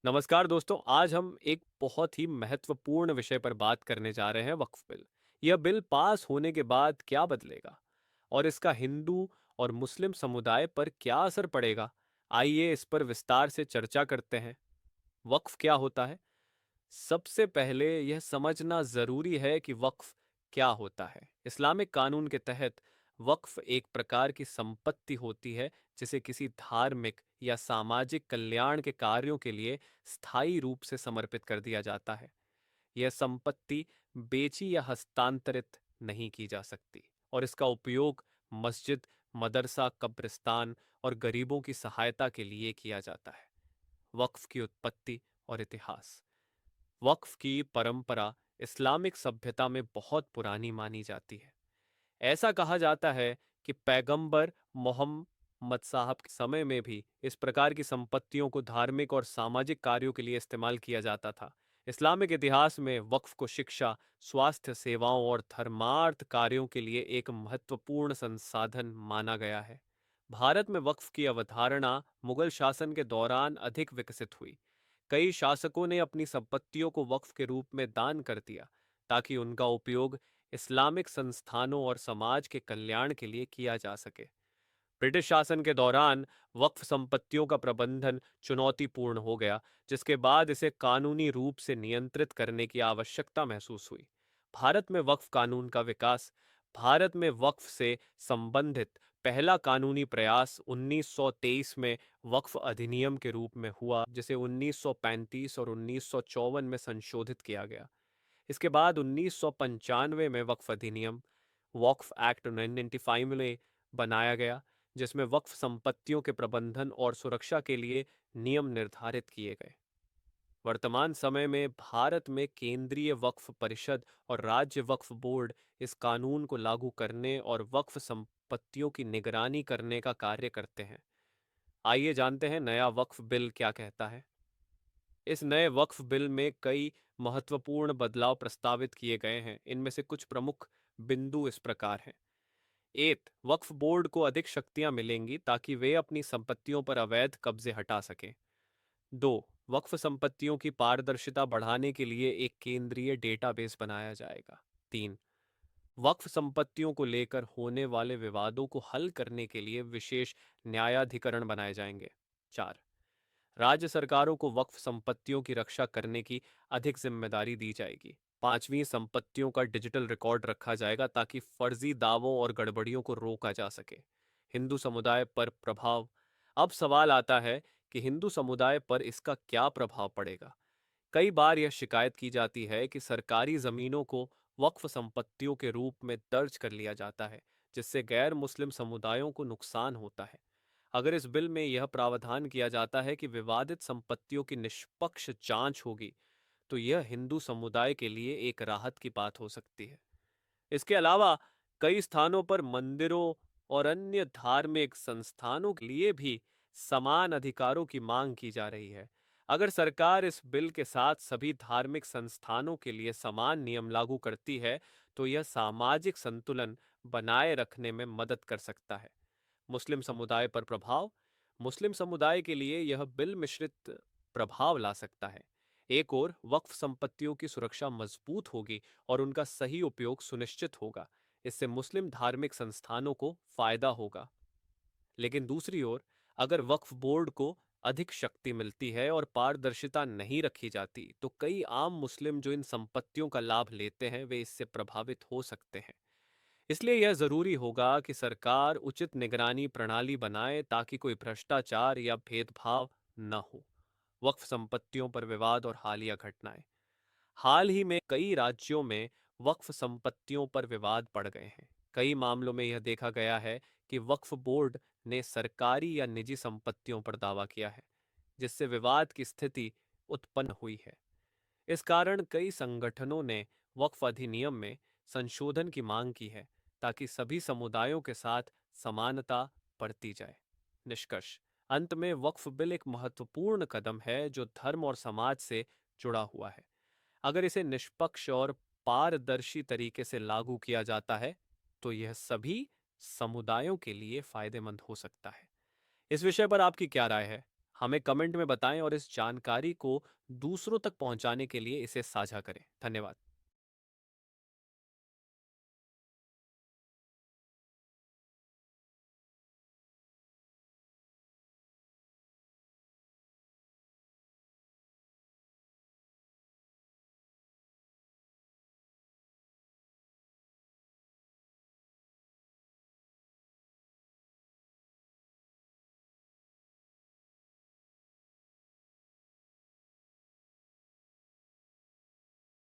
नमस्कार दोस्तों, आज हम एक बहुत ही महत्वपूर्ण विषय पर बात करने जा रहे हैं वक्फ बिल। यह बिल पास होने के बाद क्या बदलेगा और इसका हिंदू और मुस्लिम समुदाय पर क्या असर पड़ेगा। आइए इस पर विस्तार से चर्चा करते हैं। वक्फ क्या होता है? सबसे पहले यह समझना जरूरी है कि वक्फ क्या होता है। इस्लामिक कानून के तहत वक्फ एक प्रकार की संपत्ति होती है जिसे किसी धार्मिक या सामाजिक कल्याण के कार्यों के लिए स्थायी रूप से समर्पित कर दिया जाता है। यह संपत्ति बेची या हस्तांतरित नहीं की जा सकती और इसका उपयोग मस्जिद, मदरसा, कब्रिस्तान और गरीबों की सहायता के लिए किया जाता है। वक्फ की उत्पत्ति और इतिहास। वक्फ की परंपरा इस्लामिक सभ्यता में बहुत पुरानी मानी जाती है। ऐसा कहा जाता है कि पैगंबर मोहम्मद साहब के समय में भी इस प्रकार की संपत्तियों को धार्मिक और सामाजिक कार्यों के लिए इस्तेमाल किया जाता था। इस्लामिक इतिहास में वक्फ को शिक्षा, स्वास्थ्य सेवाओं और धर्मार्थ कार्यों के लिए एक महत्वपूर्ण संसाधन माना गया है। भारत में वक्फ की अवधारणा मुगल शासन के दौरान अधिक विकसित हुई। कई शासकों ने अपनी संपत्तियों को वक्फ के रूप में दान कर दिया ताकि उनका उपयोग इस्लामिक संस्थानों और समाज के कल्याण के लिए किया जा सके। ब्रिटिश शासन के दौरान वक्फ संपत्तियों का प्रबंधन चुनौतीपूर्ण हो गया, जिसके बाद इसे कानूनी रूप से नियंत्रित करने की आवश्यकता महसूस हुई। भारत में वक्फ कानून का विकास। भारत में वक्फ से संबंधित पहला कानूनी प्रयास 1923 में वक्फ अधिनियम के रूप में हुआ, जिसे 1935 और 1954 में संशोधित किया गया। इसके बाद 1995 में वक्फ अधिनियम, वक्फ एक्ट 1995 में बनाया गया, जिसमें वक्फ संपत्तियों के प्रबंधन और सुरक्षा के लिए नियम निर्धारित किए गए। वर्तमान समय में भारत में केंद्रीय वक्फ परिषद और राज्य वक्फ बोर्ड इस कानून को लागू करने और वक्फ संपत्तियों की निगरानी करने का कार्य करते हैं। आइए जानते हैं नया वक्फ बिल क्या कहता है। इस नए वक्फ बिल में कई महत्वपूर्ण बदलाव प्रस्तावित किए गए हैं। इनमें से कुछ प्रमुख बिंदु इस प्रकार हैं। एक, वक्फ बोर्ड को अधिक शक्तियां मिलेंगी ताकि वे अपनी संपत्तियों पर अवैध कब्जे हटा सकें। दो, वक्फ संपत्तियों की पारदर्शिता बढ़ाने के लिए एक केंद्रीय डेटाबेस बनाया जाएगा। तीन, वक्फ संपत्तियों को लेकर होने वाले विवादों को हल करने के लिए विशेष न्यायाधिकरण बनाए जाएंगे। चार, राज्य सरकारों को वक्फ संपत्तियों की रक्षा करने की अधिक जिम्मेदारी दी जाएगी। पांचवीं, संपत्तियों का डिजिटल रिकॉर्ड रखा जाएगा ताकि फर्जी दावों और गड़बड़ियों को रोका जा सके। हिंदू समुदाय पर प्रभाव। अब सवाल आता है कि हिंदू समुदाय पर इसका क्या प्रभाव पड़ेगा। कई बार यह शिकायत की जाती है कि सरकारी जमीनों को वक्फ संपत्तियों के रूप में दर्ज कर लिया जाता है, जिससे गैर मुस्लिम समुदायों को नुकसान होता है। अगर इस बिल में यह प्रावधान किया जाता है कि विवादित संपत्तियों की निष्पक्ष जांच होगी, तो यह हिंदू समुदाय के लिए एक राहत की बात हो सकती है। इसके अलावा कई स्थानों पर मंदिरों और अन्य धार्मिक संस्थानों के लिए भी समान अधिकारों की मांग की जा रही है। अगर सरकार इस बिल के साथ सभी धार्मिक संस्थानों के लिए समान नियम लागू करती है, तो यह सामाजिक संतुलन बनाए रखने में मदद कर सकता है। मुस्लिम समुदाय पर प्रभाव। मुस्लिम समुदाय के लिए यह बिल मिश्रित प्रभाव ला सकता है। एक ओर वक्फ संपत्तियों की सुरक्षा मजबूत होगी और उनका सही उपयोग सुनिश्चित होगा। इससे मुस्लिम धार्मिक संस्थानों को फायदा होगा। लेकिन दूसरी ओर अगर वक्फ बोर्ड को अधिक शक्ति मिलती है और पारदर्शिता नहीं रखी जाती, तो कई आम मुस्लिम जो इन संपत्तियों का लाभ लेते हैं, वे इससे प्रभावित हो सकते हैं। इसलिए यह जरूरी होगा कि सरकार उचित निगरानी प्रणाली बनाए ताकि कोई भ्रष्टाचार या भेदभाव न हो। वक्फ संपत्तियों पर विवाद और हालिया घटनाएं। हाल ही में कई राज्यों में वक्फ संपत्तियों पर विवाद बढ़ गए हैं। कई मामलों में यह देखा गया है कि वक्फ बोर्ड ने सरकारी या निजी संपत्तियों पर दावा किया है, जिससे विवाद की स्थिति उत्पन्न हुई है। इस कारण कई संगठनों ने वक्फ अधिनियम में संशोधन की मांग की है ताकि सभी समुदायों के साथ समानता बरती जाए। निष्कर्ष। अंत में वक्फ बिल एक महत्वपूर्ण कदम है जो धर्म और समाज से जुड़ा हुआ है। अगर इसे निष्पक्ष और पारदर्शी तरीके से लागू किया जाता है, तो यह सभी समुदायों के लिए फायदेमंद हो सकता है। इस विषय पर आपकी क्या राय है? हमें कमेंट में बताएं और इस जानकारी को दूसरों तक पहुंचाने के लिए इसे साझा करें। धन्यवाद।